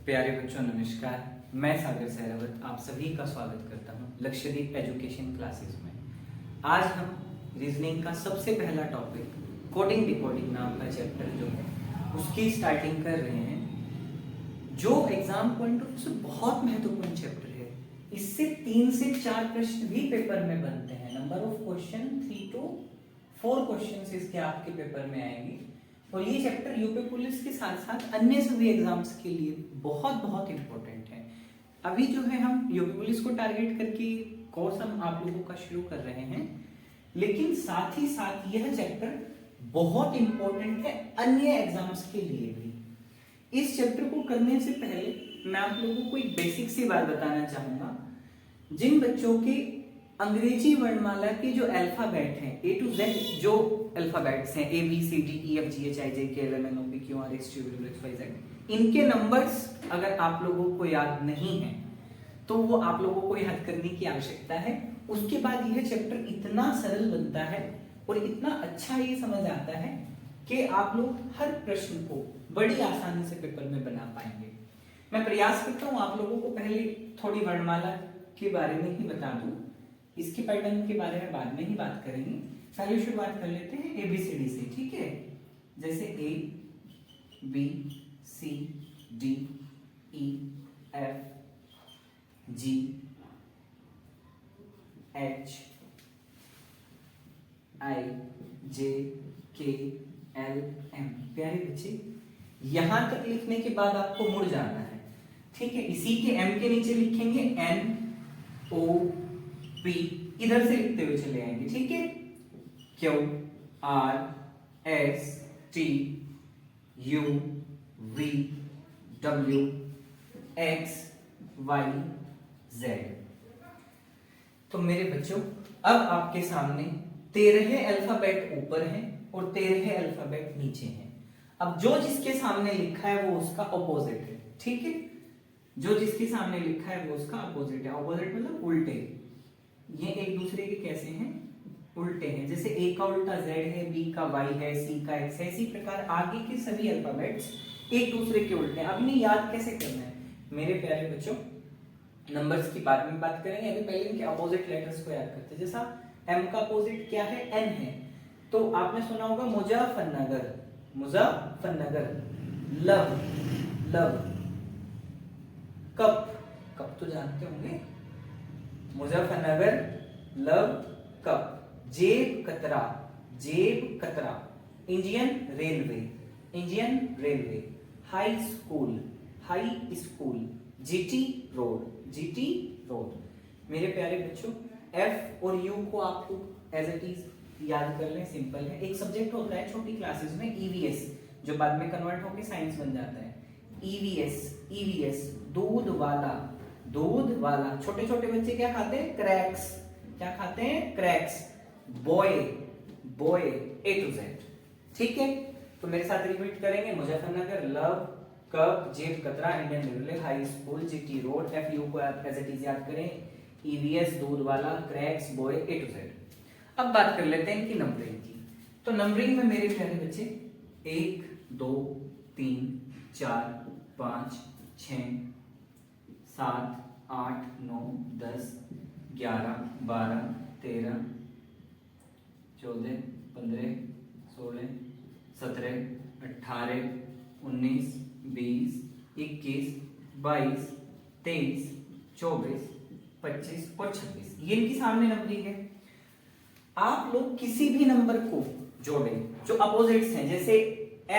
प्यारे बच्चों नमस्कार। मैं सागर सहरावत आप सभी का स्वागत करता हूं लक्षद्वीप एजुकेशन क्लासेस में। आज हम रीजनिंग का सबसे पहला टॉपिक कोडिंग डिकोडिंग नाम का चैप्टर जो है उसकी स्टार्टिंग कर रहे हैं, जो एग्जाम पॉइंट ऑफ व्यू से बहुत महत्वपूर्ण चैप्टर है। इससे 3 से 4 प्रश्न भी पेपर में बनते हैं। Number of question 3 to 4 question इसके आपके पेपर में आएंगे और ये चैप्टर यूपी पुलिस के साथ साथ अन्य सभी एग्जाम्स के लिए बहुत बहुत इंपॉर्टेंट है। अभी जो है हम यूपी पुलिस को टारगेट करके कोर्स हम आप लोगों का शुरू कर रहे हैं, लेकिन साथ ही साथ यह चैप्टर बहुत इंपॉर्टेंट है अन्य एग्जाम्स के लिए भी। इस चैप्टर को करने से पहले मैं आप लोगों को एक बेसिक सी बात बताना चाहूंगा। जिन बच्चों के अंग्रेजी वर्णमाला के जो अल्फाबेट हैं A to Z, जो अल्फाबेट्स हैं ABCDEFGHIJKLMNOPQRSTUVWXYZ, इनके नंबर्स अगर आप लोगों को याद नहीं है तो वो आप लोगों को याद करने की आवश्यकता है। उसके बाद यह चैप्टर इतना सरल बनता है और इतना अच्छा ये समझ आता है कि आप लोग हर प्रश्न को बड़ी आसानी से पेपर में बना पाएंगे। मैं प्रयास करता हूँ आप लोगों को पहले थोड़ी वर्णमाला के बारे में ही बता दूं, इसके पैटर्न के बारे में बाद में ही बात करेंगे। पहले शुरुआत कर लेते हैं ABCD से, ठीक है। जैसे A B C D E F G H I J K L M। प्यारे बच्चे, यहां तक लिखने के बाद आपको मुड़ जाना है, ठीक है। इसी के M के नीचे लिखेंगे N O P, इधर से लिखते हुए चले आएंगे, ठीक है। Q R S T U V W X Y Z। तो मेरे बच्चों, अब आपके सामने 13 अल्फाबेट ऊपर हैं और 13 अल्फाबेट नीचे हैं। अब जो जिसके सामने लिखा है वो उसका ऑपोजिट है, ठीक है। जो जिसके सामने लिखा है वो उसका ऑपोजिट है। ऑपोजिट मतलब उल्टे। ये एक दूसरे के कैसे हैं? उल्टे हैं। जैसे A का उल्टा Z है, B का Y है, C का X है, इसी प्रकार आगे के सभी अल्फाबेट्स एक दूसरे के उल्टे हैं। अब इन्हें याद कैसे करना है मेरे प्यारे बच्चों? नंबर्स की बाद में बात करेंगे, अभी पहले इनके अपोजिट लेटर्स को याद करते हैं। जैसा M का अपोजिट क्या है? N है। तो आपने सुना होगा Muzaffarnagar, Muzaffarnagar. Love, love. Cup, cup तो जानते होंगे, मुजफ्फरनगर लव कप। जेब कतरा, जेब कतरा। Indian railway, Indian railway. High school, high school. GT road, GT road. मेरे प्यारे बच्चों, एफ और यू को आपको एज इट इज याद कर लें, सिंपल है। एक सब्जेक्ट होता है छोटी क्लासेस में ईवीएस, जो बाद में कन्वर्ट होकर साइंस बन जाता है। ईवीएस, ईवीएस दूध वाला, दूध वाला। छोटे छोटे बच्चे क्या खाते हैं? क्रैक्स। क्या खाते हैं? Cracks. Boy, boy A to Z, ठीक है। तो मेरे साथ रिपीट करेंगे, मुजफ्फरनगर लव कप जेब कतरा Indian railway high school GT road. F you को आप एज इट इज याद करें, ईवीएस दूध वाला cracks boy A to Z। अब बात कर लेते हैं इनकी नंबरिंग की। तो नंबरिंग में मेरे प्यारे बच्चे 1 2 3 4 5 6 7 8 9 10 11 12 13 14 15 16 17 18 19 20 21 22 23 24 25 और 26, ये इनकी सामने नंबरिंग है। आप लोग किसी भी नंबर को जोड़ें जो अपोजिट्स हैं, जैसे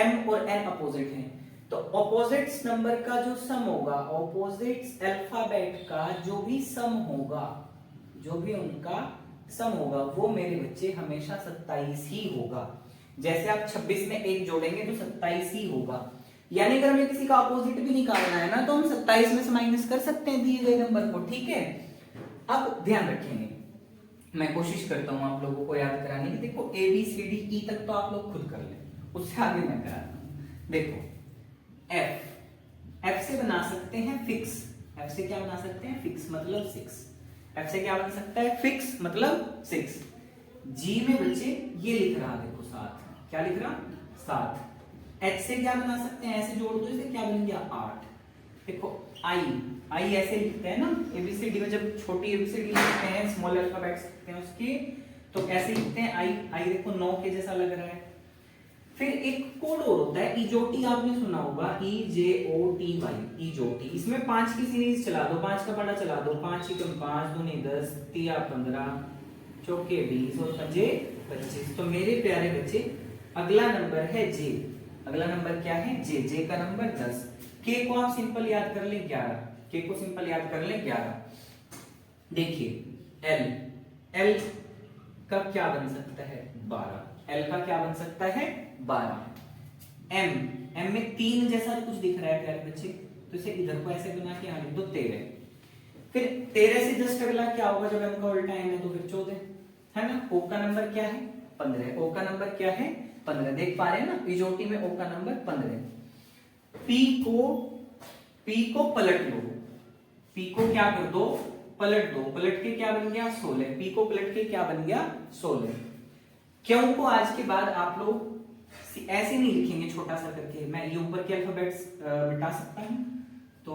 M और N अपोजिट हैं, तो ऑपोजिट्स नंबर का जो सम होगा, ऑपोजिट्स अल्फाबेट का जो भी सम होगा, जो भी उनका सम होगा, वो मेरे बच्चे हमेशा 27 ही होगा। जैसे आप 26 में 1 जोड़ेंगे तो 27 ही होगा। यानी अगर हमें किसी का अपोजिट भी निकालना है ना, तो हम 27 में से माइनस कर सकते हैं दिए गए नंबर को, ठीक है। अब ध्यान रखेंगे, मैं कोशिश करता हूं आप लोगों को याद कराने की। देखो ABCD तक तो आप लोग खुद कर लें, उससे आगे मैं कराता हूं। देखो F से बना सकते हैं फिक्स। F से क्या बना सकते हैं? फिक्स मतलब 6। F से क्या बन सकता है? फिक्स मतलब 6। G में बच्चे ये लिख रहा, देखो 7। क्या लिख रहा? 7। H से क्या बना सकते हैं? ऐसे जोड़ दो, इसे क्या बन गया? 8। देखो आई ऐसे लिखते हैं ना, एबीसीडी में जब छोटी एबीसीडी लिखते हैं, स्मॉल अल्फाबेट्स लिखते हैं उसकी, तो ऐसे लिखते हैं आई देखो 9 के जैसा लग रहा है। फिर एक कोड और होता है इजोटी, आपने सुना होगा, EJOTY, इजोटी। इसमें 5 की सीरीज चला दो, 5 का पढ़ा चला दो, 5 ही 5 दूनी 10, 3 15, चौके 20 और 5 25। तो मेरे प्यारे बच्चे अगला नंबर है जे। अगला नंबर क्या है? जे का नंबर 10। के को आप सिंपल याद कर ले 11, के को सिंपल याद कर ले 11। देखिए एल का क्या बन सकता है? 12। एल का क्या बन सकता है? 12। एम में 3 जैसा कुछ दिख रहा है प्यारे बच्चे, तो इसे इधर को ऐसे बना के यहाँ लिख दो 13। फिर 13 से जस्ट अगला क्या होगा? जब एम का उल्टा एम है तो फिर 14 है ना। ओ का नंबर क्या है? 15। ओ का नंबर क्या है? 15। देख पा रहे हैं ना, इजोटी में ओ का नंबर 15। पी को पलट लो, पी को क्या कर दो? पलट दो। पलट के क्या बन गया? 16। पी को पलट के क्या बन गया? 16। क्यों को आज के बाद आप लोग ऐसे नहीं लिखेंगे छोटा सा करके, मैं ये ऊपर के अल्फाबेट्स मिटा सकता हूं। तो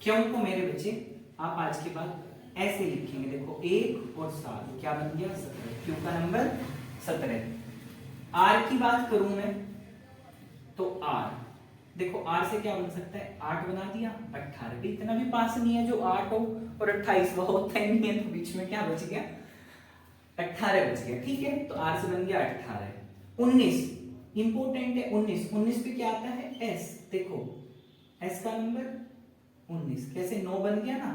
क्यों को मेरे बच्चे आप आज के बाद ऐसे लिखेंगे, देखो 1 और 7 क्या बन गया? 17। क्यू का नंबर 17। आर की बात करूं मैं तो आर देखो, आर से क्या बन सकता है? 8 बना दिया, 18 भी इतना भी पास नहीं है जो 8 हो, और 28 वो होता ही नहीं है, तो बीच में क्या बच गया? 18 बच गया। ठीक है, तो आर से बन गया 18। 19 इंपोर्टेंट है। 19 पे क्या आता है? एस। देखो एस का नंबर 19 कैसे? 9 बन गया ना,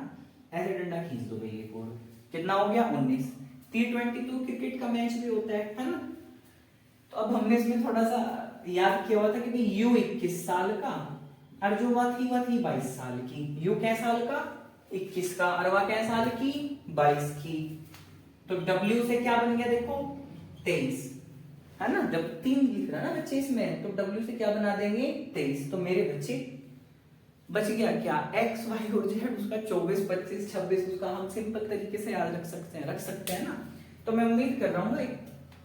ऐसे डंडा खींच दो भाई एक और, कितना हो गया? 19। T22 क्रिकेट का मैच भी होता है ना। तो अब हमने इसमें थोड़ा सा याद किया हुआ था कि भाई यू 21 साल का, और जो वह थी 22 साल की। यू क्या साल का? 21 का, और वह क्या साल की? 22 की। तो W से क्या बन गया? देखो 23 है ना, जब 3 लिख रहा है ना बच्चे इसमें, तो W से क्या बना देंगे? 23। तो मेरे बच्चे बच गया क्या? X Y और Z, उसका 24 25 26 उसका हम सिंपल तरीके से याद रख सकते हैं ना। तो मैं उम्मीद कर रहा हूँ एक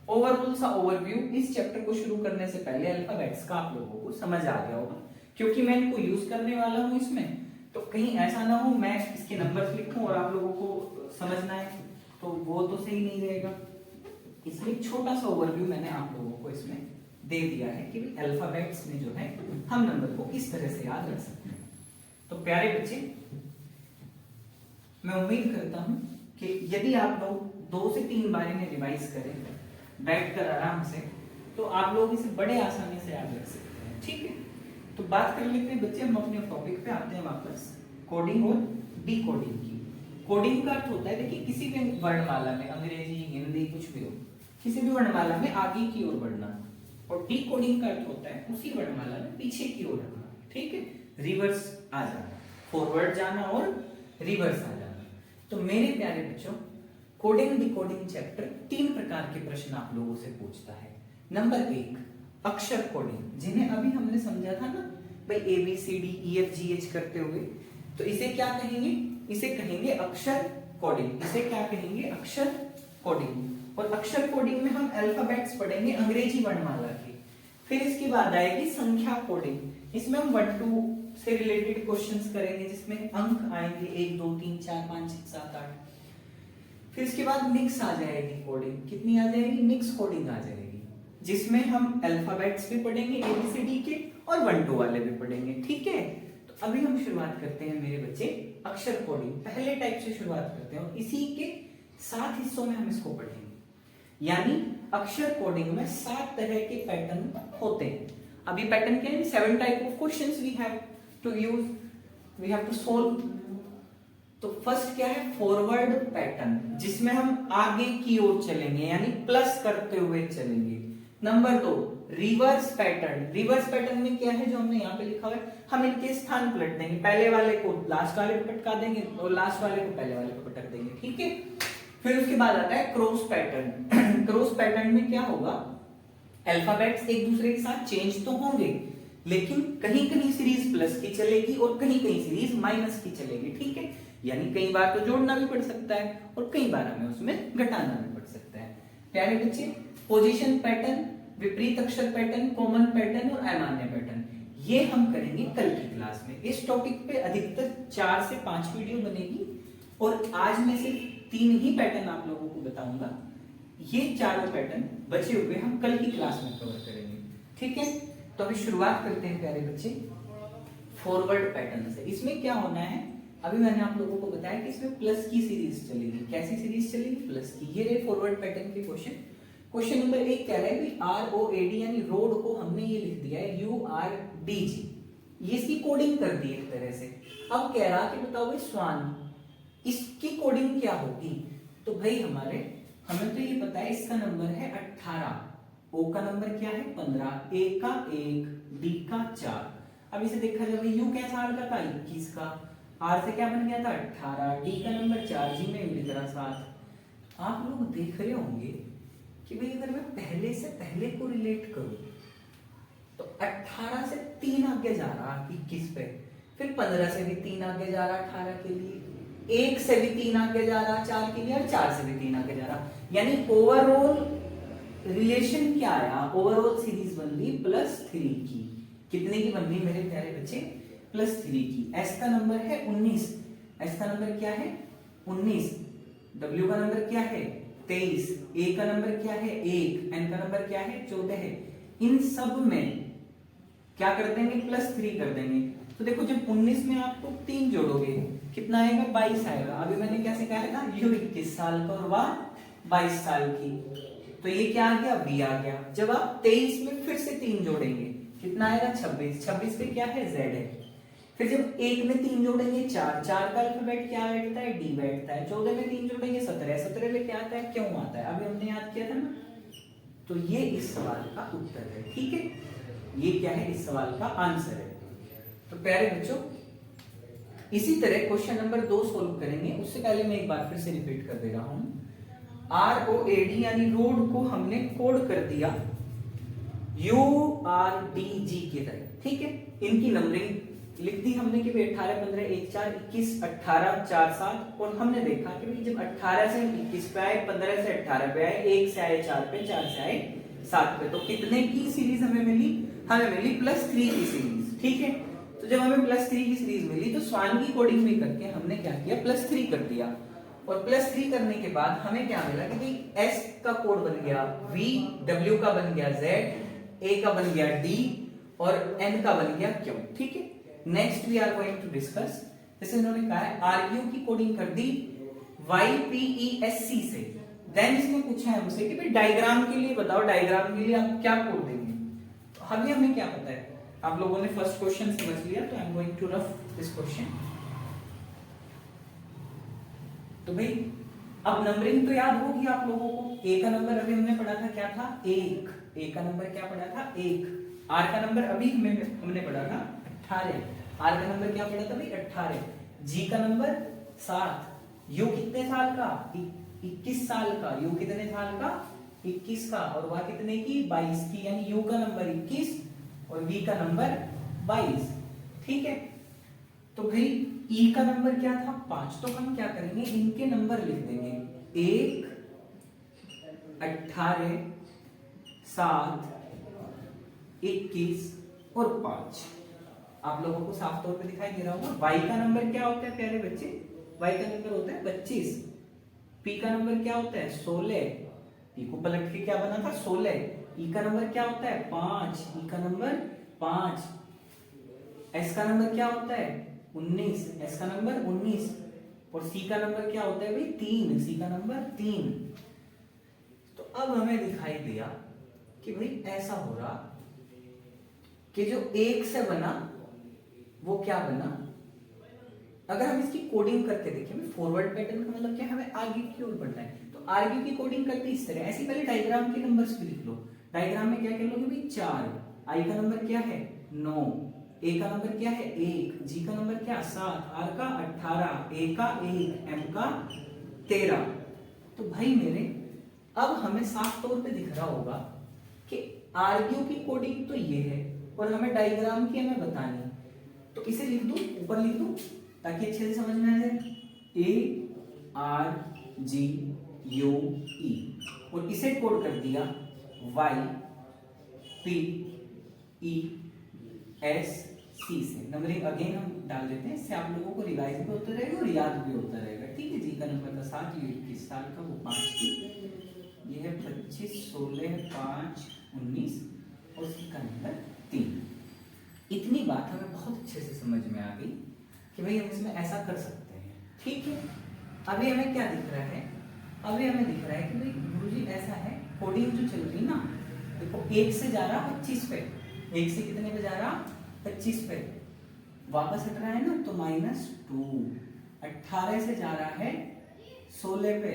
ओवरऑल सा ओवरव्यू इस चैप्टर को शुरू करने से पहले अल्फाबेट्स का आप लोगों को समझ आ गया होगा, क्योंकि मैं इनको यूज करने वाला हूँ इसमें। तो कहीं ऐसा ना हो मैं इसके नंबर्स लिखूं और आप लोगों को समझना है तो वो तो सही नहीं रहेगा। इसलिए छोटा सा ओवरव्यू मैंने आप लोगों को इसमें दे दिया है कि अल्फाबेट्स में जो है हम नंबर को इस तरह से याद रख सकते हैं। तो प्यारे बच्चे, मैं उम्मीद करता हूं कि यदि आप लोग 2 से 3 बार में रिवाइज करें बैठकर आराम से, तो आप लोग इसे बड़े आसानी से याद रख सकते हैं। ठीक है, तो बात कर लेते हैं बच्चे, हम अपने टॉपिक पे आते हैं वापस, कोडिंग और डिकोडिंग की। कोडिंग का अर्थ होता है, देखिए किसी भी वर्णमाला में, अंग्रेजी हिंदी कुछ भी हो, किसी भी वर्णमाला में आगे की ओर बढ़ना, और डिकोडिंग का अर्थ होता है उसी वर्णमाला में पीछे की ओर बढ़ना। ठीक है, रिवर्स आ जाना, फॉरवर्ड जाना और रिवर्स आ जाना। तो मेरे प्यारे बच्चों, कोडिंग डिकोडिंग चैप्टर 3 प्रकार के प्रश्न आप लोगों से पूछता है। नंबर 1 अक्षर कोडिंग, जिन्हें अभी हमने समझा था ना भाई ABCDEFGH करते हुए, तो इसे क्या कहेंगे? इसे कहेंगे अक्षर कोडिंग। इसे क्या कहेंगे? अक्षर कोडिंग। और अक्षर कोडिंग में हम अल्फाबेट्स पढ़ेंगे अंग्रेजी वर्णमाला की। फिर इसके बाद आएगी संख्या कोडिंग, इसमें हम 1 2 से रिलेटेड क्वेश्चंस करेंगे, जिसमें अंक आएंगे 1 2 3 4 5 6 7 8। फिर इसके बाद मिक्स आ जाएगी कोडिंग, कितनी आ जाएगी? मिक्स कोडिंग आ जाएगी, जिसमें हम अल्फाबेट्स भी पढ़ेंगे ABCD के और 1 2 वाले भी पढ़ेंगे। ठीक है, तो अभी हम शुरुआत करते हैं मेरे बच्चे अक्षर कोडिंग, पहले टाइप से शुरुआत करते हैं, और इसी के 7 हिस्सों में हम इसको पढ़ेंगे। यानी अक्षर कोडिंग में 7 तरह के पैटर्न होते हैं। अभी पैटर्न क्या है? 7 type of questions we have to use, we have to solve. तो फर्स्ट क्या है? फॉरवर्ड पैटर्न, जिसमें हम आगे की ओर चलेंगे, यानी प्लस करते हुए चलेंगे। Number 2 reverse pattern. Reverse pattern में क्या है जो हमने यहाँ पे लिखा हुआ है? हम इनके स्थान पलट देंगे, पहले वाले को लास्ट वाले पे पटका देंगे और लास्ट वाले को पहले वाले पे पटक देंगे। ठीक है, फिर उसके बाद आता है क्रॉस पैटर्न। क्रॉस पैटर्न में क्या होगा? अल्फाबेट्स एक दूसरे के साथ चेंज तो होंगे, लेकिन कहीं कहीं सीरीज प्लस की चलेगी और कहीं कहीं सीरीज माइनस की चलेगी। ठीक है, यानी कई बार तो जोड़ना भी पड़ सकता है और कई बार हमें उसमें घटाना भी पड़ सकता है। प्यारे बच्चे, पोजीशन पैटर्न, विपरीत अक्षर पैटर्न, कॉमन पैटर्न और अमान्य पैटर्न, ये हम करेंगे कल की क्लास में। इस टॉपिक पे अधिकतर 4 से 5 वीडियो बनेगी और आज मैं सिर्फ 3 ही पैटर्न आप लोगों को बताऊंगा। ये चारों पैटर्न बचे हुए हम कल की क्लास में कवर करेंगे, ठीक है। तो अभी शुरुआत करते हैं प्यारे बच्चे फॉरवर्ड पैटर्न से। इसमें क्या होना है, अभी मैंने आप लोगों को बताया कि इसमें प्लस की सीरीज चलेगी। कैसी सीरीज चलेगी? प्लस की। ये रहे फॉरवर्ड पैटर्न के क्वेश्चन। क्वेश्चन नंबर 1 कह रहा है कि ROAD यानी रोड को हमने ये लिख दिया है URDG, ये इसकी कोडिंग कर दी एक तरह से। अब कह रहा कि बताओ भाई स्वान, इसकी कोडिंग क्या होगी? तो भाई हमें तो ये पता है इसका नंबर है 18, O का नंबर क्या है 15, A का 1, D का 4। अब इसे देखा जाए U क्या साल का था 21 का, R से क्या बन गया था 18, D का नंबर 4, G में लिख रहा 7। आप लोग देख रहे होंगे कि भाई अगर मैं पहले से पहले को रिलेट करूं तो 18 से 3 आगे जा रहा 21 पे, फिर 15 से भी 3 आगे जा रहा 18 के लिए, 1 से भी 3 आगे जा रहा 4 के लिए, और 4 से भी 3 आगे जा रहा। यानी ओवरऑल रिलेशन क्या आया? ओवरऑल सीरीज बन रही +3 की। कितने की बन रही मेरे प्यारे बच्चे? +3 की। S का नंबर है 19, S का नंबर क्या है 19, W का नंबर क्या है 23, A का नंबर क्या है 1, N का नंबर क्या है 14 है। इन सब में क्या कर देंगे? +3 कर देंगे। तो देखो जब 19 में आपको 3 जोड़ोगे कितना आएगा? 22 आएगा। अभी मैंने क्या सिखाया था? यू 21 साल का और वह 22 साल की, तो ये क्या आ गया? V आ गया। जब आप 23 में फिर से 3 जोड़ेंगे कितना आएगा? 26, 26 पे क्या है? Z है। फिर जब 1 में 3 जोड़ेंगे 4, 4 का अल्फाबेट क्या बैठता है? D बैठता है। 14 में 3 जोड़ेंगे 17, 17 में क्या आता है? क्यों आता है? अभी हमने याद किया था ना। तो ये इस सवाल का उत्तर है, ठीक है। ये क्या है? इस सवाल का आंसर है। तो प्यारे बच्चों इसी तरह क्वेश्चन नंबर 2 सोल्व करेंगे। उससे पहले मैं एक बार फिर से रिपीट कर दे रहा हूं। ROAD यानी रोड को हमने कोड कर दिया URDG की तरह, ठीक है। इनकी नंबरिंग लिख दी हमने कि 18, 15, 1, 4, 21, 18, 4, 7। और हमने देखा कि जब 18 से 21 पे आए, 15 से 18 पे आए, 1 से आए 4 पे, 4 से आए 7 पे, तो कितने की सीरीज हमें मिली? हमें मिली +3 की सीरीज, ठीक है। तो जब हमें +3 की सीरीज मिली तो स्वान की कोडिंग भी करके हमने क्या किया? +3 कर दिया। और +3 करने के बाद हमें क्या मिला कि भाई S का कोड बन गया V, W का बन गया Z, A का बन गया D और N का बन गया Q, ठीक है। Next we are going to discuss, जैसे इन्होंने कहा है RQ की कोडिंग कर दी YPESC से। देन इसने पूछा है हमसे कि भाई डायग्राम के लिए बताओ, डायग्राम के लिए आप क्या कोड देंगे? तो अभी हमें क्या पता है? आप लोगों ने फर्स्ट क्वेश्चन समझ लिया, तो I am going to rough this question. तो भाई अब नंबरिंग तो याद होगी आप लोगों को। A का नंबर अभी हमने पढ़ा था क्या था? 1। A का नंबर क्या पढ़ा था? 1। R का नंबर अभी हमने पढ़ा था 18। R का नंबर क्या पढ़ा था भाई? 18। G का नंबर 7। U कितने साल का? 21 साल का। U कितने साल का? 21 का। और वह कितने की? 22 की। यानी U का नंबर 21 और V का नंबर 22, ठीक है। तो भाई E का नंबर क्या था? 5। तो हम क्या करेंगे? इनके नंबर लिख देंगे 1, 18, 7, 21 और 5। आप लोगों को साफ तौर पे दिखाई दे रहा होगा। Y का नंबर क्या होता है प्यारे बच्चे? Y का नंबर होता है 25। P का नंबर क्या होता है? 16। P को पलट के क्या बना था? 16। E का नंबर क्या होता है? 5। E का नंबर 5। S का नंबर क्या होता है? 19। S का नंबर 19। और C का नंबर क्या होता है भाई? 3। C का नंबर 3। तो अब हमें दिखाई दिया कि भाई ऐसा हो रहा कि जो 1 से बना वो क्या बना? अगर हम इसकी कोडिंग करके देखें, फॉरवर्ड पैटर्न का मतलब क्या है? हमें आगे की ओर बढ़ना है। तो आगे की कोडिंग करते इस तरह, ऐसे पहले डायग्राम के नंबर्स भी लिख लो। डायग्राम में क्या कह लोगे भाई? 4। I का नंबर क्या है? 9। A का नंबर क्या है? 1। G का नंबर क्या? 7। R का 18। A का 1। M का 13। तो भाई मेरे अब हमें साफ तौर पे दिख रहा होगा कि RQ की कोडिंग तो ये है और हमें डायग्राम की हमें बतानी है। तो इसे लिख दूं, ऊपर लिख दूं ताकि अच्छे से समझ में आ जाए। ARGUE और इसे कोड कर दिया YPE एस सी से नंबरिंग अगेन हम डाल देते हैं, इससे आप लोगों को रिवाइज भी होता रहेगा और याद भी होता रहेगा। ठीक है, जी का नंबर था 7, ये 21 साल का, वो 5 की, ये है 25, 16, 5, 19 और सी का नंबर 3। इतनी बात हमें बहुत अच्छे से समझ में आ गई कि भाई हम इसमें ऐसा कर सकते हैं। ठीक है, अभी हमें क्या दिख रहा है, अभी हमें दिख रहा है कि भाई गुरुजी ऐसा है, कोडिंग जो चल रही ना, देखो 1 से जा रहा 25 पे, 1 से कितने पे जा रहा 25 पे, वापस हट रहा है ना तो -2, 18 से जा रहा है 16 पे,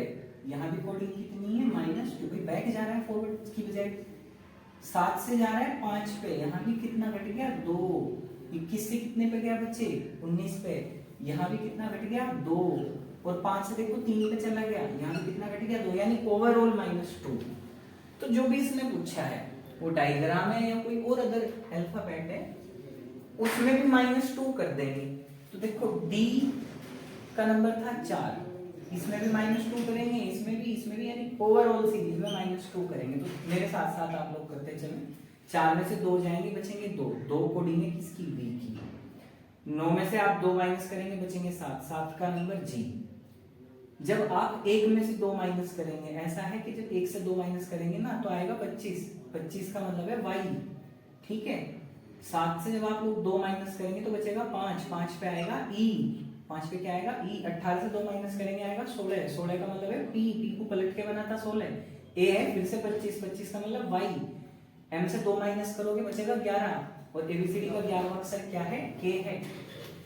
यहाँ भी कोडिंग कितनी है -2, भाई बैक जा रहा है फॉरवर्ड की बजाय। 7 से जा रहा है 5 पे, यहाँ भी कितना घट गया 2, 21 से कितने पे गया बच्चे 19 पे, यहाँ भी कितना घट गया 2, और 5 से देखो 3 पे चला गया, यहाँ भी कितना घट गया 2, यानी ओवरऑल -2। तो जो भी इसने पूछा है वो डायग्राम है या कोई और अदर अल्फाबेट है, उसमें भी -2 कर देंगे। तो देखो डी का नंबर था 4, इसमें भी -2 करेंगे, इसमें भी, यानी ओवरऑल सीरीज में -2 करेंगे। तो मेरे साथ साथ आप लोग करते चलें, 4 में से 2 जाएंगे, बचेंगे 2 कोडिंग है किसकी, बी की। 9 में से आप 2 माइनस करेंगे, बचेंगे 7 का नंबर जी। जब आप 1 में से 2 माइनस करेंगे, ऐसा है कि जब 1 से 2 माइनस करेंगे ना तो आएगा 25 का मतलब है वाई। ठीक है, 7 से जब आप लोग 2 माइनस करेंगे तो बचेगा 5 पे आएगा ई, 5 पे क्या आएगा ई। 18 से 2 माइनस करेंगे आएगा 16 का मतलब है पी को पलट के बना था 16, ए है फिर से 25 का मतलब वाई। एम से 2 माइनस करोगे बचेगा 11, और एबीसीडी का 11वां अक्षर क्या है, के है।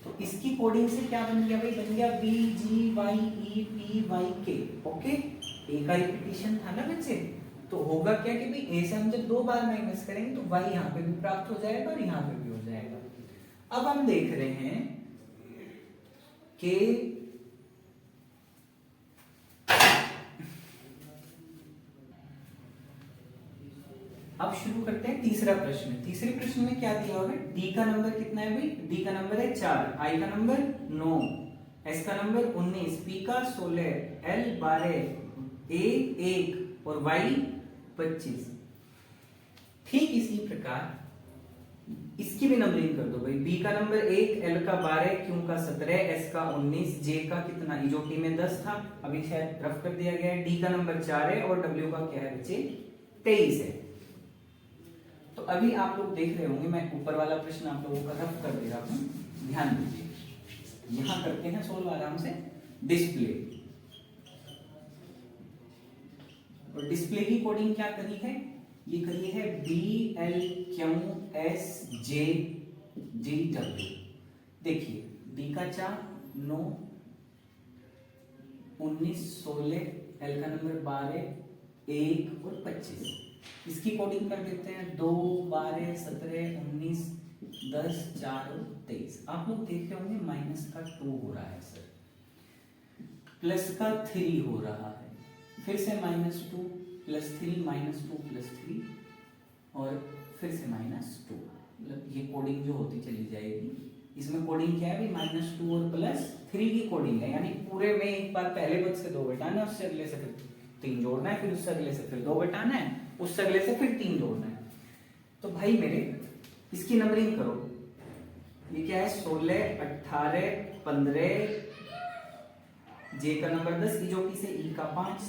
तो इसकी कोडिंग से क्या बन गया भाई, बन गया बी जी वाई ई पी वाई के। ओके, ए का रिपीटिशन था ना बच्चे, तो होगा क्या कि भाई ए से हम जब 2 बार माइनस करेंगे तो वाई यहाँ पे भी प्राप्त हो जाएगा और यहाँ पे भी हो जाएगा। अब हम देख रहे हैं कि अब शुरू करते हैं तीसरा प्रश्न। तीसरे प्रश्न में क्या दिया होगा, डी का नंबर कितना है भाई, डी का नंबर है 4, आई का नंबर 9, एस का नंबर 19, पी का 16, एल 12, ए 1 और वाई 25। ठीक इसी प्रकार इसकी भी नंबरिंग कर दो भाई, बी का नंबर 1, एल का 12, क्यू का 17, एस का 19, जे का कितना, जो टी में 10 था अभी शायद रफ कर दिया गया है, डी का नंबर 4 है और डब्ल्यू का क्या है बच्चे 23 है। तो अभी आप लोग देख रहे होंगे, मैं ऊपर वाला प्रश्न आप लोगों का रफ कर दे रहा हूं, ध्यान दीजिए। यहां करते हैं सोल्व आराम से। डिस्प्ले, और डिस्प्ले की कोडिंग क्या करी है, ये करी है B L Q S J G W. देखिए बी का 4, 9, 19, 16, एल का नंबर 12, 1 और 25। इसकी कोडिंग कर देते हैं 2, 12, 17, 19, 10, 4 और 23। आप लोग देख रहे होंगे माइनस का 2 हो रहा है सर, प्लस का 3 हो रहा है, फिर से -2 +3 -2 +3 और फिर से -2। मतलब ये कोडिंग जो होती चली जाएगी। इसमें कोडिंग क्या है भाई, -2 और +3 की कोडिंग है, यानी पूरे में एक बार पहले पद से 2 घटाना है, उससे अगले से फिर 3 जोड़ना है, फिर उससे अगले से फिर 2 घटाना है, उससे अगले से फिर 3 जोड़ना है। तो भाई मेरे इसकी नंबरिंग करो, ये क्या है 16, 18, 15, जे का नंबर 10, ईजोटी से ई का 5,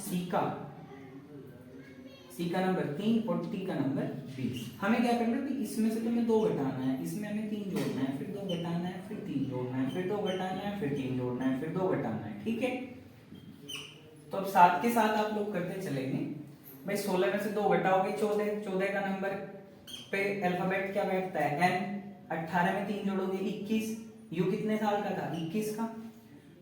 सी का नंबर 3 और टी का नंबर 20। हमें क्या करना है, इसमें से तुम्हें 2 घटाना है, इसमें हमें 3 जोड़ना है, फिर 2 घटाना है, फिर 3 जोड़ना है, फिर 2 घटाना है, फिर 3 जोड़ना है, फिर 2 घटाना है। ठीक है, तो अब साथ के साथ आप लोग करते चलेंगे भाई। 16 में से 2 घटाओगे 14, 14 का नंबर पे अल्फाबेट क्या बैठता है एन। 18 में 3 जोड़ोगे 21, यू कितने साल का था 21 का।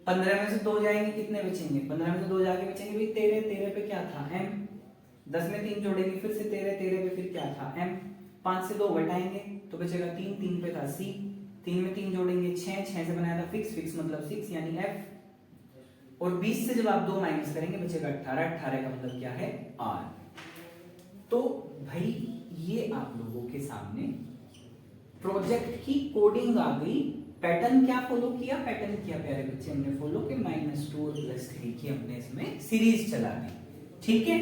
15 में से 2 जाएंगे कितने बचेंगे, 15 में से 2 जाके बचेंगे भाई 13, 13 पे क्या था एम। 10 में 3 जोड़ेंगे फिर से 13, 13 पे फिर क्या था एम। 5 से 2 घटाएंगे तो बचेगा 3, 3 पे था सी। 3 में 3 जोड़ेंगे 6, 6 से बनाया था फिक्स, फिक्स मतलब 6 यानी एफ। और 20 से जब आप 2 माइनस करेंगे बचेगा 18, 18 का मतलब क्या है आर। तो भाई ये आप लोगों के सामने प्रोजेक्ट की कोडिंग आ गई। पैटर्न क्या फॉलो किया, पैटर्न किया प्यारे बच्चे हमने फॉलो कि -2 और +3 की हमने इसमें सीरीज चला दी। ठीक है,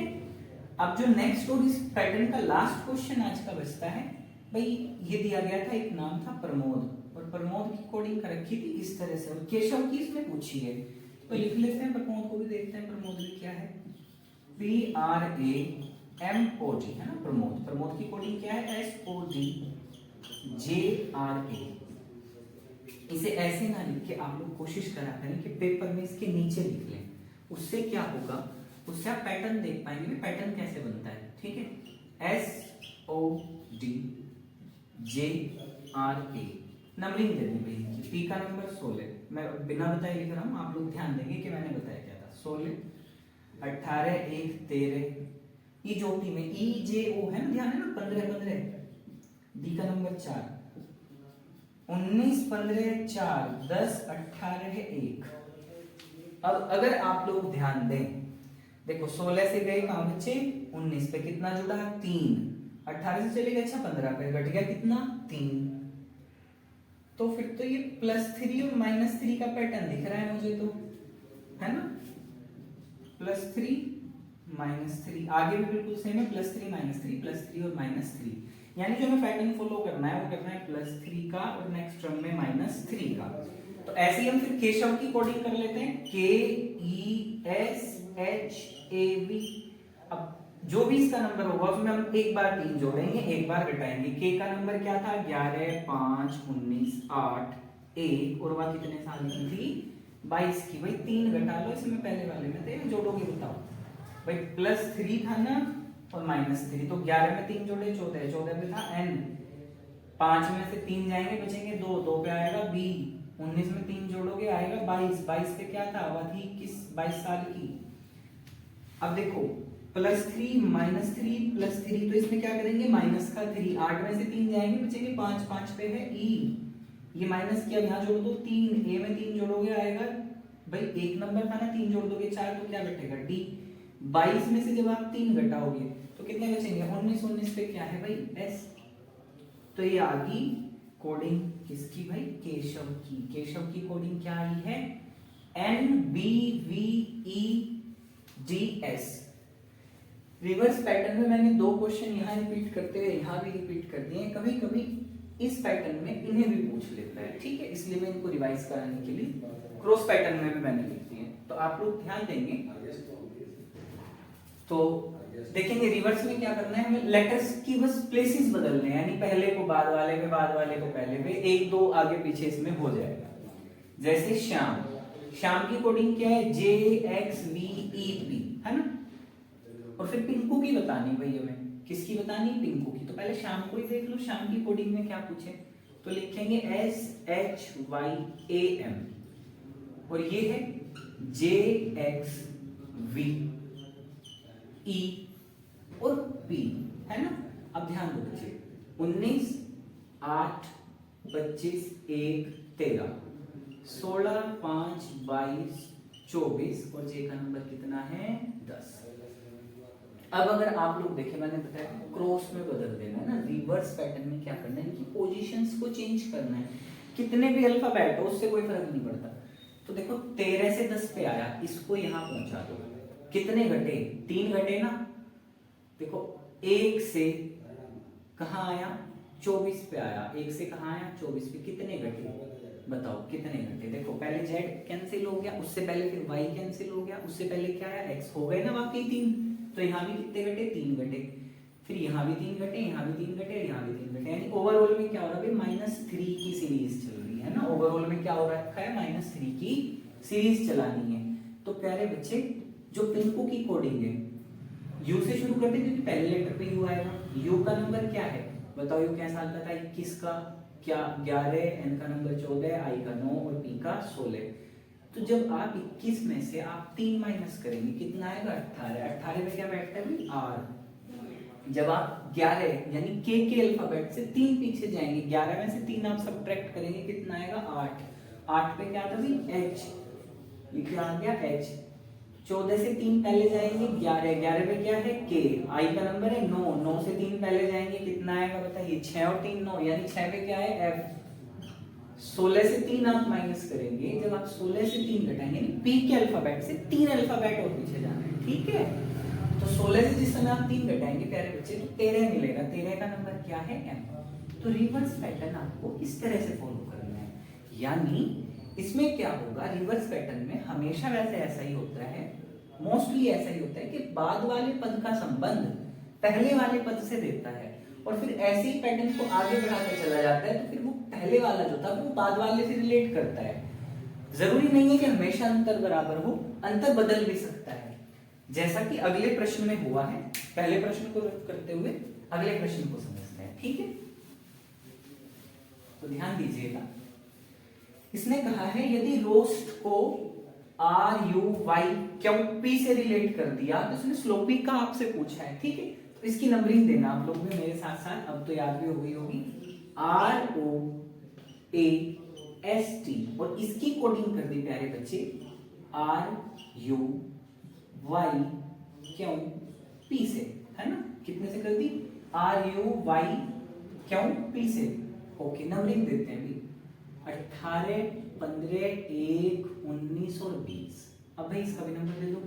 अब जो नेक्स्ट और इस पैटर्न का लास्ट क्वेश्चन आज का बचता है भाई ये दिया गया था, एक नाम था प्रमोद, और प्रमोद की कोडिंग कर रखी थी इस तरह से, और केशव की इसमें पूछी है, तो लिख लेते हैं प्रमोद को भी, देखते हैं प्रमोद भी क्या है, PRAMOD है ना प्रमोद। प्रमोद की कोडिंग क्या है, SODJRA। इसे ऐसे ना लिख के आप लोग कोशिश करा करें कि पेपर में इसके नीचे लिख लें, उससे क्या होगा, उससे आप पैटर्न देख पाएंगे, पैटर्न कैसे बनता है, ठीक है। SODJRA नंबरिंग देनी पड़ेगी। पी का नंबर 16, मैं बिना बताए लिख रहा हूँ, आप लोग ध्यान देंगे कि मैंने बताया क्या था। 16, 18, 1, 13, ई जोटी में EJO है ना, ध्यान है ना, 15, 15। डी का नंबर 4, 19, 15, 4, 10, 18, 1। अब अगर आप लोग ध्यान दें, देखो 16 से गए कहां बच्चे, 19 पे कितना जुड़ा, 3, 18 से चले गए, अच्छा 15 पे घट गया कितना, 3। तो फिर तो ये +3 और -3 का पैटर्न दिख रहा है मुझे तो, है ना, +3 -3, आगे भी बिल्कुल सेम है, +3 -3 +3 और -3, यानी जो हमें पैटर्न फॉलो करना है वो करना है +3 का और नेक्स्ट टर्म में -3 का। तो ऐसे ही हम फिर केशव की कोडिंग कर लेते हैं, KESHAV। अब जो भी इसका नंबर होगा उसमें हम एक बार 3 जोड़ेंगे, एक बार घटाएंगे। के का नंबर क्या था, 11, 5, 19, 8, 1, और वह कितने साल की थी, 22 की। भाई 3 घटा लो, इसमें पहले वाले में थे, जोड़ोगे बताओ भाई, +3 था ना और -3, तो 11 में 3 जोड़े 14, 14 पे था n, 5 में से 3 जाएंगे बचेंगे 2, 2 पे आएगा b, 19 में 3 जोड़ोगे आएगा 22, 22 पे क्या था, वह थी 22 साल की। अब देखो +3 -3 +3, तो इसमें क्या करेंगे, -3, 8 में से 3 जाएंगे बचेंगे 5, 5 पे है e, ये माइनस किया, यहाँ जोड़ दो 3, a में 3 जोड़ोगे आएगा, भाई एक नंबर था ना, 3 जोड़ दोगे 4, तो क्या घटेगा d। 22 में से जब आप 3 घटाओगे तो कितने बचेंगे, 19, 19 पे क्या है भाई s। तो ये आ गई कोडिंग किसकी भाई, केशव की। केशव की कोडिंग क्या आई है, NBVEDS। रिवर्स पैटर्न में मैंने 2 क्वेश्चन यहाँ रिपीट करते हुए यहाँ भी रिपीट कर दिए, कभी कभी इस पैटर्न में इन्हें भी पूछ लेता है, ठीक है, इसलिए मैं इनको रिवाइज कराने के लिए क्रॉस पैटर्न में भी मैंने लिख दिए, तो आप लोग ध्यान देंगे। तो देखेंगे रिवर्स में क्या करना है, हमें लेटर्स की बस प्लेसेस बदलने हैं, यानी पहले को बाद वाले पे, बाद वाले को पहले पे, 1 2 आगे पीछे इसमें हो जाएगा। जैसे श्याम, श्याम की कोडिंग क्या है, JXVEP, है ना। और फिर पिंकू की बतानी भाई हमें, किसकी बतानी, पिंकू की। तो पहले श्याम को ही देख लो, श्याम की कोडिंग में क्या पूछे, तो लिखेंगे SHYAM, और ये है JXVE और P, है ना। अब ध्यान दो बच्चे, 19, 8, 25, 1, 13, 16, 5, 22, 24, और जे का नंबर कितना है, 10। अब अगर आप लोग देखें, मैंने बताया क्रॉस में बदल देना है ना, रिवर्स पैटर्न में क्या करना है, इनकी पोजीशंस को चेंज करना है, कितने भी अल्फाबेट हो उससे कोई फर्क नहीं पड़ता। तो देखो 13 से 10 पे आया, इसको यहाँ पहुंचा दो, कितने घटे, 3 घटे ना। देखो 1 से कहाँ आया, 24 पे आया, 1 से कहाँ आया, 24 पे, कितने घटे बताओ, कितने घटे। देखो पहले z कैंसिल हो गया, उससे पहले फिर y कैंसिल हो गया, उससे पहले क्या आया, x हो गए ना बाकी 3, तो यहाँ भी कितने घटे, 3 घटे, फिर यहाँ भी 3 घटे, यहाँ भी 3 घटे, यहाँ भी 3 घटे, यानी ओवरऑल में क्या हो रहा है, -3 की सीरीज चल रही है ना। ओवरऑल में क्या हो रखा है, -3 की सीरीज चलानी है। तो प्यारे बच्चे, जो पिंकू की कोडिंग है, u से शुरू करते हैं क्योंकि पहले लेटर पे u आएगा। u का नंबर क्या है बताओ, u क्या साल का था, 21 का, क्या 11, n का नंबर 14, i का 9 और p का 16। तो जब आप 21 में से आप 3 माइनस करेंगे कितना आएगा, 18। 18 में क्या बैठता है भाई, r। जब आप 11 यानी k के अल्फाबेट से 3 पीछे जाएंगे, 11 में से 3 आप सब्ट्रैक्ट करेंगे, कितना आएगा, 8। 8 पे क्या था भाई, h, ये क्या आ गया, h। 14 से 3 पहले जाएंगे, 11, 11 पे क्या है, k, i का नंबर है 9, 9 से 3 पहले जाएंगे, कितना आएगा बताइए, 6 और 3 9, यानी 6 पे क्या है, f। 16 से 3 आप माइनस करेंगे, जब आप 16 से 3 घटाएंगे, p के अल्फाबेट से 3 अल्फाबेट और पीछे जाना है, ठीक है। तो 16 से जिस समय आप 3 घटाएंगे प्यारे बच्चे, तो 13 मिलेगा, 13 का नंबर क्या है, m। तो रिवर्स पैटर्न आपको इस तरह से फॉलो करना है, यानी इसमें क्या होगा, रिवर्स पैटर्न में हमेशा वैसे ऐसा ही होता है, मोस्टली ऐसा ही होता है कि बाद वाले पद का संबंध पहले वाले पद से देता है और फिर ऐसे ही पैटर्न को आगे बढ़ाता चला जाता है, तो फिर वो पहले वाला जो था वो बाद वाले से रिलेट करता है। जरूरी नहीं है कि हमेशा अंतर बराबर हो, अंतर बदल भी सकता है, जैसा कि अगले प्रश्न में हुआ है। पहले प्रश्न को रद्द करते हुए अगले प्रश्न को समझते हैं, ठीक है। तो ध्यान दीजिएगा, इसने कहा है यदि रोस्ट को R U Y Q P से रिलेट कर दिया तो इसने स्लोपी का आपसे पूछा है, ठीक है। तो इसकी नंबरिंग देना आप लोग भी मेरे साथ साथ, अब तो याद भी हो गई होगी, R O A S T, और इसकी कोडिंग कर दी प्यारे बच्चे R U Y Q P से, है ना। कितने से कर दी, R U Y Q P से। ओके, नंबरिंग देते हैं भी, 18, 15, 1, 19 और 20। अब भाई इसका भी नंबर दे दो।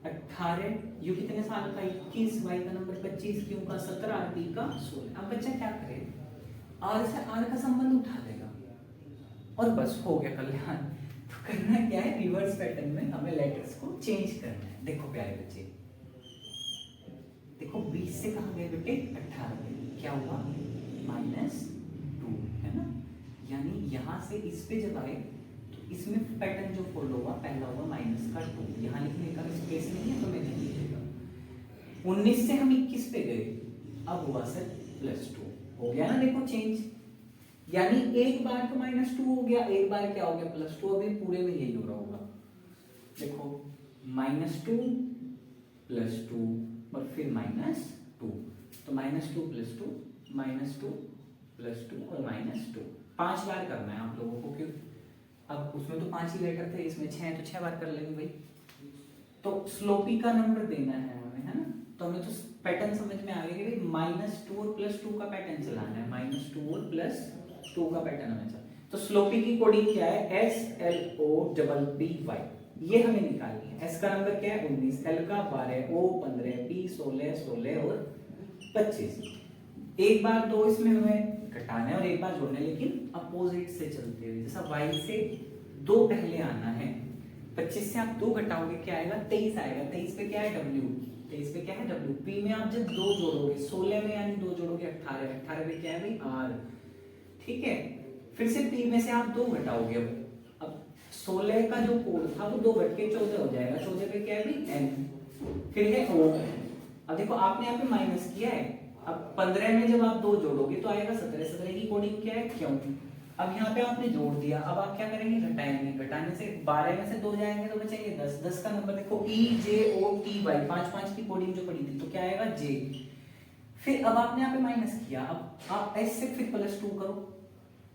18 यू कितने साल का, 21, वाई का नंबर 25, क्यू का 17, पी का 16। अब बच्चा क्या करे, आर से आर का संबंध उठा देगा और बस हो गया कल्याण। तो करना क्या है, रिवर्स पैटर्न में हमें लेटर्स को चेंज करना है। देखो प्यारे बच्चे, देखो 20 से कहा गए बेटे 18 में, क्या हुआ -2, है ना। यानी यहां से इस पे जब आए तो इसमें पैटर्न जो फॉलो हुआ, पहला हुआ -2, यहां लिखने का स्पेस नहीं है तो मैं नहीं लिखूंगा। 19 से हम 21 पे गए, अब हुआ सर +2, हो गया ना, देखो चेंज। यानी एक बार तो -2 हो गया, एक बार क्या हो गया +2, अभी पूरे में यही हो रहा होगा। देखो -2 +2 और फिर -2, तो -2 + 2 -2 + 2 और -2, 5 बार करना है आप लोगों को, क्यों अब उसमें तो 5 ही लेटर थे, इसमें 6 है तो 6 बार कर लेंगे भाई। तो स्लोपी का नंबर देना है हमें, है ना। तो हमें तो पैटर्न समझ में आ गया कि -2 और +2 का पैटर्न चलाना है, -2 और +2 का पैटर्न हमें चलाना। तो स्लोपी की कोडिंग क्या है, SLOPPY, ये हमें निकालनी है। S का नंबर क्या है 19, L का 12, O 15, P 16, 16 और 25। एक बार 2 इसमें हमें घटाना है और एक बार जोड़ना है, लेकिन अपोजिट से चलते हुए। जैसा y से 2 पहले आना है, 25 से आप 2 घटाओगे क्या आएगा, 23 आएगा। 23 पे क्या है w, 23 पे क्या है w। p में आप जब 2 जोड़ोगे 16 में, यानी 2 जोड़ोगे 18, 18 पे क्या है भाई r, ठीक है। फिर से p में से आप 2 घटाओगे, अब 16 का जो कोड था वो 2 घट के 14 हो जाएगा, 14 पे क्या है भाई n, फिर है o। अब देखो आपने यहाँ पे माइनस किया है, अब 15 में जब आप 2 जोड़ोगे तो आएगा 17, 17 की कोडिंग क्या है क्यों। अब यहाँ पे आपने जोड़ दिया, अब आप क्या करेंगे, घटाएंगे, घटाने से 12 में से 2 जाएंगे तो बचेंगे 10, 10 का नंबर देखो EJOTY, 5 की कोडिंग जो पड़ी थी, तो क्या आएगा J। फिर अब आपने यहाँ पे माइनस किया, अब आप S से फिर +2 करो,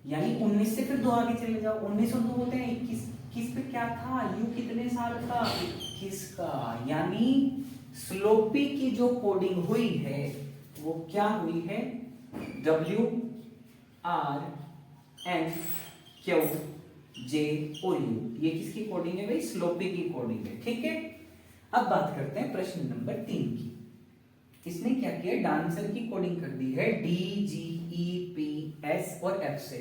यानी 19 से फिर 2 आगे चले जाओ, 19 और 2 होते हैं 21, 21 पे क्या था, U कितने साल का, 21 का। यानी स्लोपी की जो कोडिंग हुई है वो क्या हुई है, W R N Q J और U, ये किसकी कोडिंग है भाई, स्लोपी की कोडिंग है, ठीक है। अब बात करते हैं प्रश्न नंबर 3 की। इसने क्या किया, डांसर की कोडिंग कर दी है D G E P S और F से।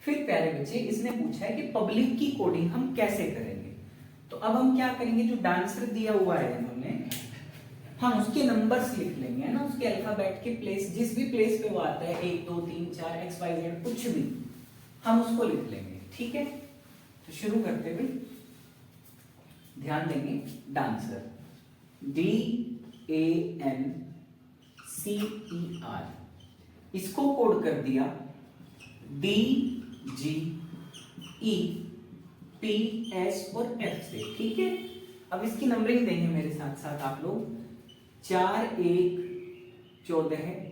फिर प्यारे बच्चे इसने पूछा है कि पब्लिक की कोडिंग हम कैसे करेंगे। तो अब हम क्या करेंगे, जो डांसर दिया हुआ है इन्होंने, हम उसके नंबर्स लिख लेंगे, है ना, उसके अल्फाबेट के प्लेस, जिस भी प्लेस पे वो आता है 1 2 3 4 XYZ कुछ भी, हम उसको लिख लेंगे, ठीक है। तो शुरू करते हुए ध्यान देंगे, डांसर DANCER, इसको कोड कर दिया DGEPS और F से, ठीक है। अब इसकी नंबरिंग देंगे मेरे साथ साथ आप लोग, 4 1 14,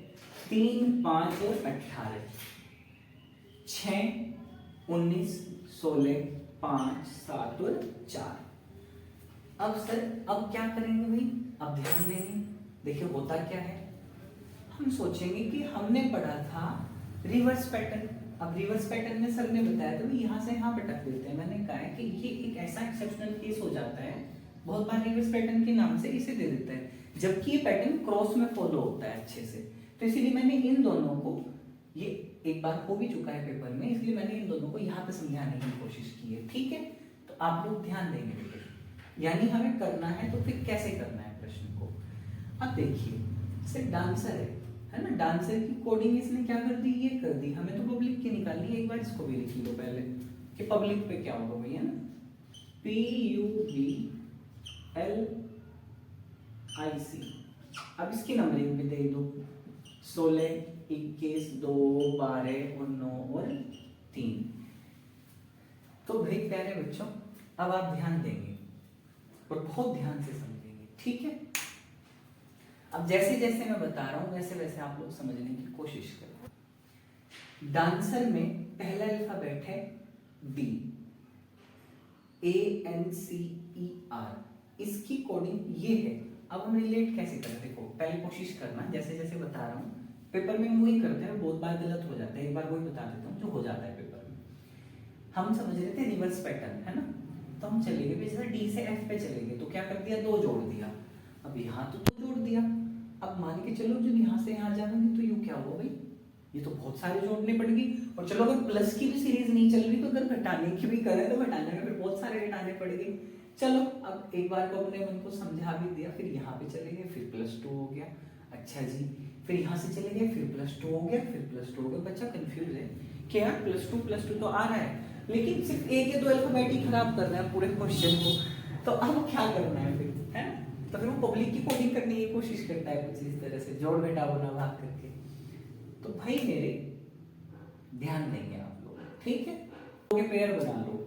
3 5 और 18, 6 19 16 5 7 और 4। अब सर अब क्या करेंगे भाई, अब ध्यान देंगे, देखिए होता क्या है, हम सोचेंगे कि हमने पढ़ा था रिवर्स पैटर्न। अब रिवर्स पैटर्न में सर ने बताया तो यहाँ से यहाँ भटक देते हैं। मैंने कहा है कि ये एक ऐसा एक्सेप्शनल केस हो जाता है, बहुत बार रिवर्स पैटर्न के नाम से इसे दे देता है, जबकि ये पैटर्न क्रॉस में फॉलो होता है अच्छे से। तो इसीलिए मैंने इन दोनों को ये एक बार हो भी चुका है पेपर में, इसलिए मैंने इन दोनों को यहाँ पे समझाने की कोशिश की है, ठीक है। तो आप लोग ध्यान देंगे बेटे, यानी हमें करना है तो फिर कैसे करना है प्रश्न को। अब देखिए जैसे डांसर है ना, डांसर की कोडिंग इसने क्या कर दी, ये कर दी, हमें तो पब्लिक की निकालनी है। एक बार इसको भी लिख लो पहले कि पब्लिक पे क्या होगा भैया ना, PUBLIC। अब इसकी नंबरिंग भी दे दो, 16, 21, 2, 12 और 9 और 3। तो भाई प्यारे बच्चों अब आप ध्यान देंगे और बहुत ध्यान से समझेंगे, ठीक है। अब जैसे जैसे मैं बता रहा हूं वैसे वैसे आप लोग समझने की कोशिश करो। डांसर में पहला अल्फाबेट है D, ANCER, इसकी कोडिंग ये है। अब हम रिलेट कैसे करें, देखो पहले कोशिश करना, जैसे जैसे बता रहा हूँ पेपर में हम वही करते हैं, बहुत बार गलत हो जाता है, एक बार वही बता देता हूँ जो हो जाता है पेपर में। हम समझ रहे थे रिवर्स पैटर्न है ना, तो हम चले गए जैसे D से F पे चले गए, तो क्या कर दिया, 2 जोड़ दिया। अब यहाँ तो 2 जोड़ दिया, अब मान के चलो जब यहाँ से यहाँ जाएंगे तो यू क्या हुआ भाई, ये तो बहुत सारे जोड़ने पड़ेंगे। और चलो अगर प्लस की भी सीरीज नहीं चल रही तो अगर घटाने की भी करें तो घटाने में फिर बहुत सारे घटाने पड़ेंगे। चलो अब एक बार को अपने मन को समझा भी दिया, फिर यहाँ पे चले गए, फिर +2 हो गया, अच्छा जी, फिर यहाँ से चले गए, फिर +2 हो गया, फिर +2 हो गया। बच्चा कंफ्यूज है कि यार +2 तो आ रहा है, लेकिन सिर्फ एक या दो अल्फाबेट ही खराब कर रहे हैं पूरे क्वेश्चन को, तो अब क्या करना है फिर, है ना। तो फिर वो पब्लिक की कोडिंग करने की कोशिश करता है कुछ इस तरह से, जोड़ घटा गुना भाग करके। तो भाई मेरे ध्यान देंगे आप लोग, ठीक है। दो के पेयर बना लो,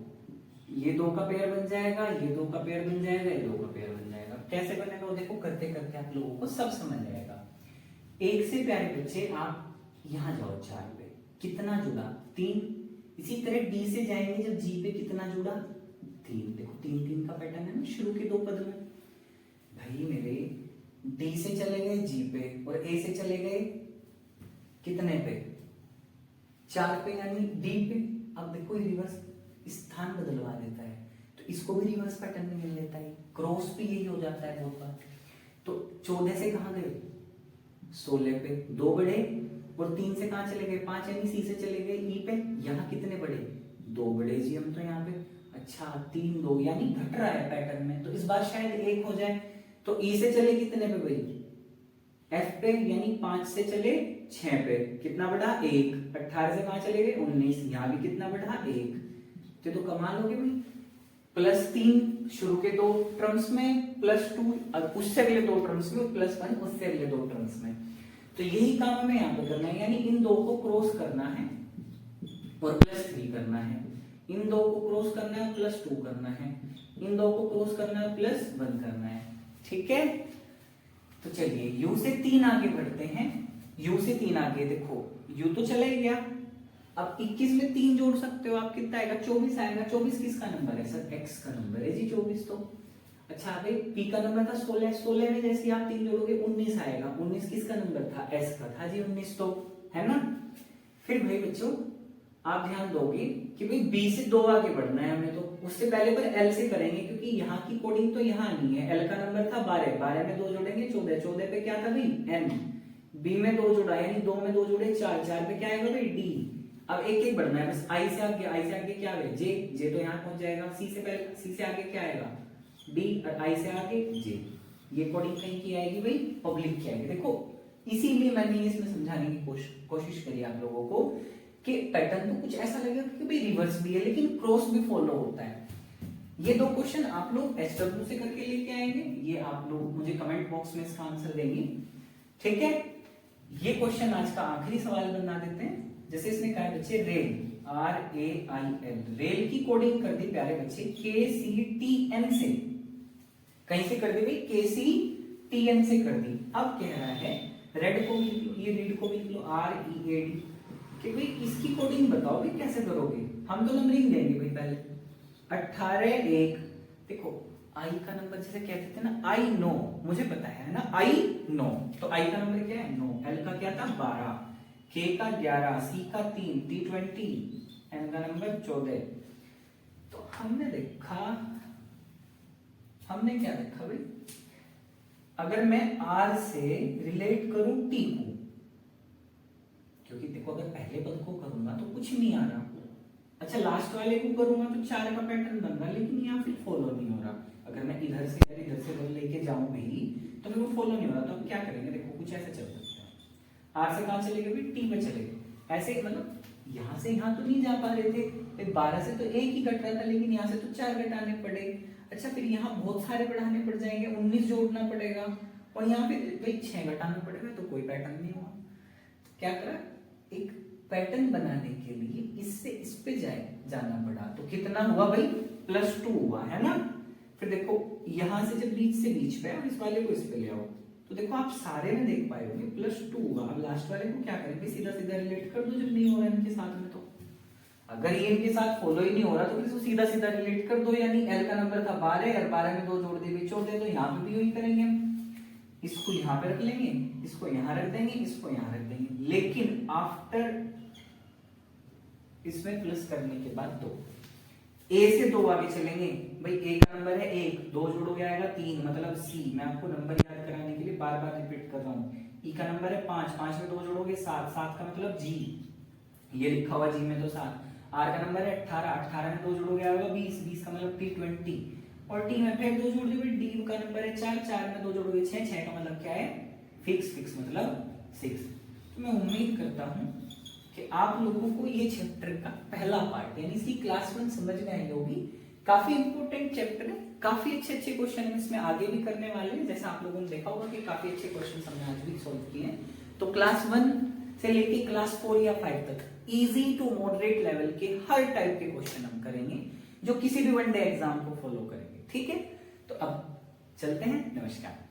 ये 2 का पेयर बन जाएगा, ये 2 का पेयर बन जाएगा, ये 2 का पेयर बन जाएगा। कैसे बनेगा वो देखो, करते करते आप लोगों को सब समझ आएगा। एक से प्यारे बच्चे आप यहाँ जाओ 4 पे, कितना जुड़ा, 3। इसी तरह D से जाएंगे जब G पे, कितना जुड़ा, 3। देखो 3 3 का पैटर्न है ना शुरू के 2 पद में। भाई मेरे D से चले गए G पे और A से चले गए कितने पे, 4 पे, यानी D पे। अब देखो ये रिवर्स स्थान बदलवा देता है, तो इसको भी रिवर्स पैटर्न में मिल लेता है, क्रॉस भी यही हो जाता है बहुत बार। तो 14 से कहाँ गए, 16 पे, 2 बढ़े, और 3 से कहाँ चले गए, 5, यानी C से चले गए E पे, यहाँ कितने बढ़े, 2 बढ़े जी हम तो यहाँ पे। अच्छा 3 2, यानी घट रहा है पैटर्न में, तो इस बार शायद 1 हो जाए। तो E से चले कितने पे भाई, F पे, यानी 5 से चले 6 पे, कितना बढ़ा, 1। 18 से कहाँ चले गए, 19, यहाँ भी कितना बढ़ा, 1। तो कमाल हो गया भाई, +3 शुरू के 2 टर्म्स में, +2 और उससे अगले 2 टर्म्स में, +1 उससे अगले 2 टर्म्स में। तो यही काम हमें यहाँ पे करना है, यानी इन 2 को क्रॉस करना है और +3 करना है, इन 2 को क्रॉस करना है, +2 करना है, इन 2 को क्रॉस करना है, +1 करना है, ठीक है। तो चलिए U से 3 आगे बढ़ते हैं, U से 3 आगे, देखो U तो चला ही गया। अब 21 में 3 जोड़ सकते हो आप, कितना आएगा, 24 आएगा। 24 किसका नंबर है सर, x का नंबर है जी 24 तो। अच्छा भाई p का नंबर था 16, 16 में जैसे आप 3 जोड़ोगे 19 आएगा। 19 किसका नंबर था, s का था जी 19 तो, है ना। फिर भाई बच्चों आप ध्यान दोगे कि भाई b से 2 आगे बढ़ना है हमें, तो उससे पहले पर l से करेंगे, क्योंकि यहाँ की कोडिंग तो यहाँ नहीं है। l का नंबर था 12, 12 में 2 जोड़ेंगे 14, 14 पे क्या था भाई n, b में 2 जोड़ा, यानी 2 में 2 जोड़े 4, 4 पे क्या आएगा भाई d। अब एक एक बढ़ना है बस, i से आगे क्या है, j, j तो यहाँ पहुंच जाएगा। c से पहले, c से आगे क्या आएगा, d, और i से आगे j। ये कोडिंग कहीं की आएगी भाई, पब्लिक की आएगी। देखो इसीलिए मैंने इसमें समझाने की कोशिश करी आप लोगों को कि पैटर्न तो कुछ ऐसा लगेगा कि भाई रिवर्स भी है लेकिन क्रॉस भी फॉलो होता है। ये 2 क्वेश्चन आप लोग SW से करके लेके आएंगे, ये आप लोग मुझे कमेंट बॉक्स में इसका आंसर देंगे, ठीक है। ये क्वेश्चन आज का आखिरी सवाल बना देते हैं। जैसे इसने कहा बच्चे रेल, RAIL, रेल की कोडिंग कर दी प्यारे बच्चे KCTN से, कहीं से कर दी भाई, KCTN से कर दी। अब कह रहा है रेड को भी, ये रीड को भी लिख लो READ, कि भाई इसकी कोडिंग बताओ भाई कैसे करोगे। हम तो नंबरिंग देंगे भाई पहले, 18 1, देखो आई का नंबर जैसे कहते थे ना, आई नो, मुझे पता है ना, आई नो, तो आई का नंबर क्या है 9, एल का क्या था 12, के का 11, सी का 3, टी 20, एन का नंबर 14। तो हमने क्या देखा भाई, अगर मैं आर से रिलेट करूं टी को, क्योंकि देखो अगर पहले पद को करूंगा तो कुछ नहीं आ रहा, अच्छा लास्ट वाले को करूंगा तो 4 का पैटर्न बन रहा, लेकिन यहाँ फिर फॉलो नहीं हो रहा। अगर मैं इधर से बल लेके जाऊं भी तो फिर वो फॉलो नहीं हो रहा, तो हम क्या करेंगे, देखो कुछ ऐसे चल सकता है। आर से कहाँ चले गए, टी में चले गए, ऐसे मतलब यहाँ से यहाँ तो नहीं जा पा रहे थे, 12 से तो 1 ही कट रहा था, लेकिन यहाँ से तो 4 घटाने पड़े। अच्छा फिर यहाँ बहुत सारे बढ़ाने पड़ जाएंगे, 19 जोड़ना पड़ेगा, और यहाँ पे भाई 6 घटाना पड़ेगा, तो कोई पैटर्न नहीं हुआ। क्या करा, एक पैटर्न बनाने के लिए इससे इस पे जाना पड़ा, तो कितना हुआ भाई, +2 हुआ है ना। फिर देखो यहां से जब बीच से बीच पे और इस वाले को इस पे ले आओ, तो देखो आप सारे में देख पाए होंगे +2 हुआ। अब लास्ट वाले को क्या करेंगे, सीधा सीधा रिलेट कर दो, जब नहीं हो रहा है इनके साथ में। तो अगर ये इनके साथ फॉलो ही नहीं हो रहा तो फिर इसको सीधा सीधा रिलेट कर दो, यानी एल का नंबर था 12 और 12 में 2 जोड़ दे, छोड़ दे, तो यहाँ पे भी वही करेंगे हम, इसको यहाँ पे रख लेंगे, इसको यहाँ रख देंगे, इसको यहाँ रख देंगे, लेकिन आफ्टर इसमें प्लस करने के बाद 2, ए से 2 आगे चलेंगे भाई, ए का नंबर है 1, 2 जोड़ोगे आएगा 3, मतलब सी। मैं आपको नंबर याद कराने के लिए बार बार रिपीट कर रहा हूँ। ई का नंबर है 5, 5 में 2 जोड़ोगे 7, 7 का मतलब जी, ये लिखा हुआ जी में तो 7। आर का नंबर है 18, 18 में 2 जोड़ोगे आएगा 20, 20 का मतलब T20, और टी में फिर 2 जोड़ दोगे, डी का नंबर है 4, 4 में 2 जोड़ोगे 6, 6 का मतलब क्या है, फिक्स मतलब 6। तो मैं उम्मीद करता हूँ कि आप लोगों को ये चैप्टर का पहला पार्ट यानी इसकी क्लास 1 समझ में आई होगी। काफी इंपॉर्टेंट चैप्टर है, काफी अच्छे क्वेश्चन हम इसमें आगे भी करने वाले हैं, जैसा आप लोगों ने देखा होगा कि काफी अच्छे क्वेश्चन हमने आज भी सॉल्व किए हैं। तो क्लास 1 से लेके क्लास 4 या 5 तक इजी टू मॉडरेट लेवल के हर टाइप के क्वेश्चन हम करेंगे, जो किसी भी वनडे एग्जाम को फॉलो करेंगे, ठीक है। तो अब चलते हैं, नमस्कार।